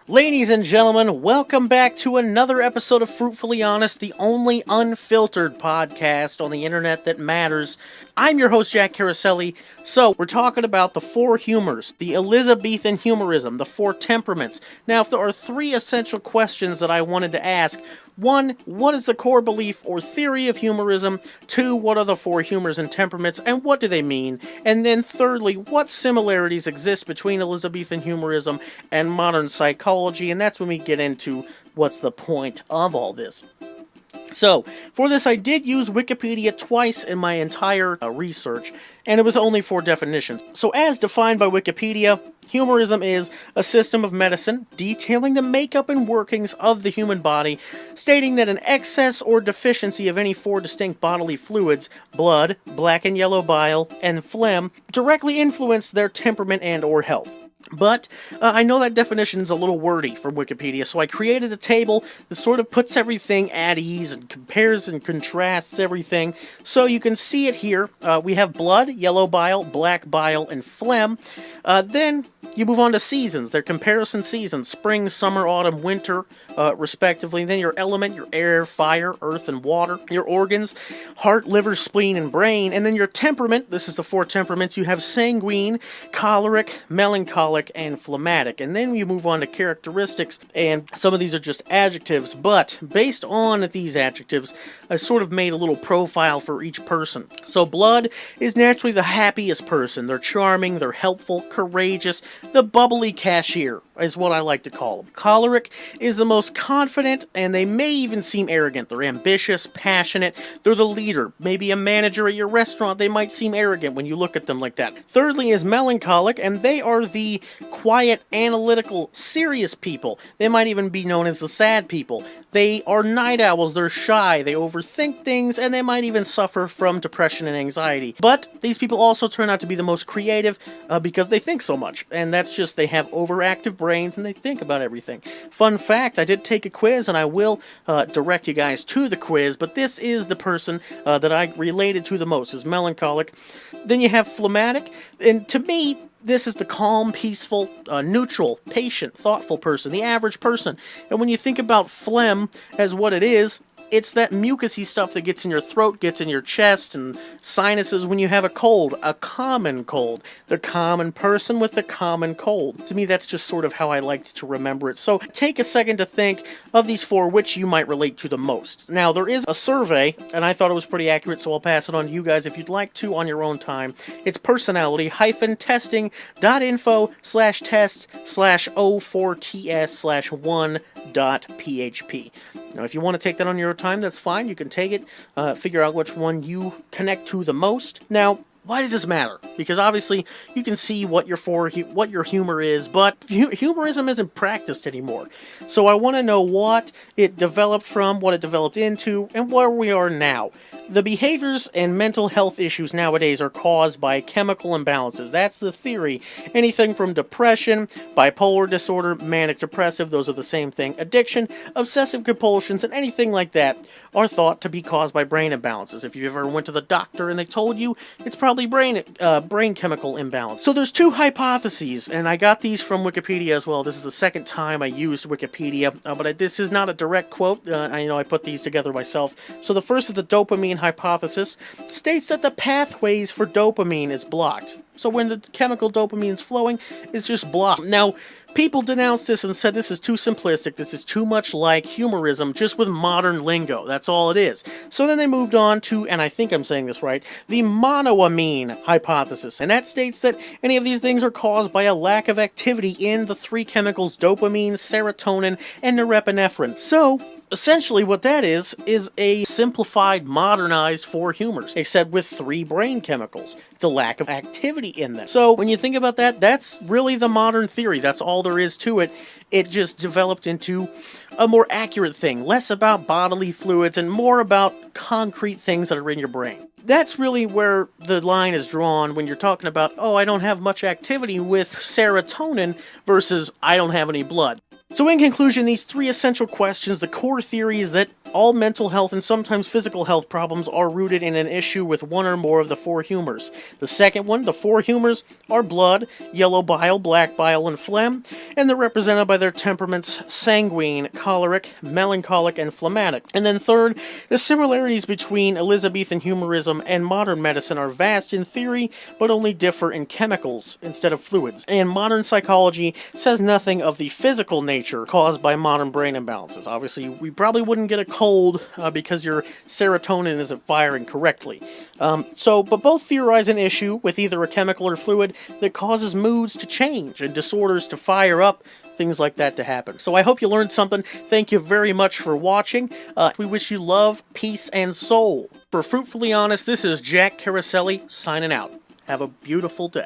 Ladies and gentlemen, welcome back to another episode of Fruitfully Honest, the only unfiltered podcast on the internet that matters. I'm your host, Jack Caroselli. So, we're talking about the four humors, the Elizabethan humorism, the four temperaments. Now, there are three essential questions that I wanted to ask. One, what is the core belief or theory of humorism? Two, what are the four humors and temperaments, and what do they mean? And then thirdly, what similarities exist between Elizabethan humorism and modern psychology? And that's when we get into what's the point of all this. So, for this I did use Wikipedia twice in my entire research, and it was only 4 definitions. So as defined by Wikipedia, humorism is a system of medicine detailing the makeup and workings of the human body, stating that an excess or deficiency of any 4 distinct bodily fluids, blood, black and yellow bile, and phlegm, directly influence their temperament and or health. But I know that definition is a little wordy from Wikipedia, so I created a table that sort of puts everything at ease and compares and contrasts everything. So you can see it here. We have blood, yellow bile, black bile, and phlegm. Then you move on to seasons. They're comparison seasons: spring, summer, autumn, winter, respectively. Then your element, your air, fire, earth, and water. Your organs: heart, liver, spleen, and brain. And then your temperament. This is the 4 temperaments. You have sanguine, choleric, melancholic, and phlegmatic. And then you move on to characteristics, and some of these are just adjectives, but based on these adjectives, I sort of made a little profile for each person. So blood is naturally the happiest person. They're charming, they're helpful, courageous, the bubbly cashier is what I like to call them. Choleric is the most confident, and they may even seem arrogant. They're ambitious, passionate, they're the leader. Maybe a manager at your restaurant, they might seem arrogant when you look at them like that. Thirdly is melancholic, and they are the quiet, analytical, serious people. They might even be known as the sad people. They are night owls, they're shy, they overthink things, and they might even suffer from depression and anxiety. But these people also turn out to be the most creative because they think so much, and that's just they have overactive brains and they think about everything. Fun fact, I did take a quiz, and I will direct you guys to the quiz, but this is the person that I related to the most, is melancholic. Then you have phlegmatic, and to me, this is the calm, peaceful, neutral, patient, thoughtful person, the average person. And when you think about phlegm as what it is, it's that mucousy stuff that gets in your throat, gets in your chest, and sinuses when you have a cold, a common cold. The common person with the common cold. To me, that's just sort of how I like to remember it. So take a second to think of these 4 which you might relate to the most. Now, there is a survey, and I thought it was pretty accurate, so I'll pass it on to you guys if you'd like to on your own time. It's personality-testing.info/test/o4ts/1.php. Now, if you want to take that on your time, that's fine. You can take it, figure out which one you connect to the most. Now, why does this matter? Because obviously you can see what your humor is, but humorism isn't practiced anymore. So I want to know what it developed from, what it developed into, and where we are now. The behaviors and mental health issues nowadays are caused by chemical imbalances. That's the theory. Anything from depression, bipolar disorder, manic depressive, those are the same thing, addiction, obsessive compulsions, and anything like that are thought to be caused by brain imbalances. If you ever went to the doctor and they told you, it's probably brain chemical imbalance. So there's 2 hypotheses, and I got these from Wikipedia as well. This is the second time I used Wikipedia, but this is not a direct quote. I put these together myself. So the first is the dopamine hypothesis, states that the pathways for dopamine is blocked. So when the chemical dopamine is flowing, it's just blocked. Now, people denounced this and said this is too simplistic, this is too much like humorism, just with modern lingo. That's all it is. So then they moved on to, and I think I'm saying this right, the monoamine hypothesis. And that states that any of these things are caused by a lack of activity in the 3 chemicals dopamine, serotonin, and norepinephrine. So essentially what that is a simplified, modernized 4 humors, except with 3 brain chemicals. It's a lack of activity in them. So when you think about that, that's really the modern theory. That's all there is to it. It just developed into a more accurate thing, less about bodily fluids and more about concrete things that are in your brain. That's really where the line is drawn when you're talking about, oh, I don't have much activity with serotonin versus I don't have any blood. So in conclusion, these three essential questions, the core theory is that all mental health and sometimes physical health problems are rooted in an issue with one or more of the four humors. The second one, the four humors, are blood, yellow bile, black bile, and phlegm, and they're represented by their temperaments sanguine, choleric, melancholic, and phlegmatic. And then third, the similarities between Elizabethan humorism and modern medicine are vast in theory, but only differ in chemicals instead of fluids. And modern psychology says nothing of the physical nature caused by modern brain imbalances. Obviously, we probably wouldn't get a cold because your serotonin isn't firing correctly. But both theorize an issue with either a chemical or fluid that causes moods to change and disorders to fire up, things like that to happen. So I hope you learned something. Thank you very much for watching. We wish you love, peace, and soul. For Fruitfully Honest, this is Jack Caroselli signing out. Have a beautiful day.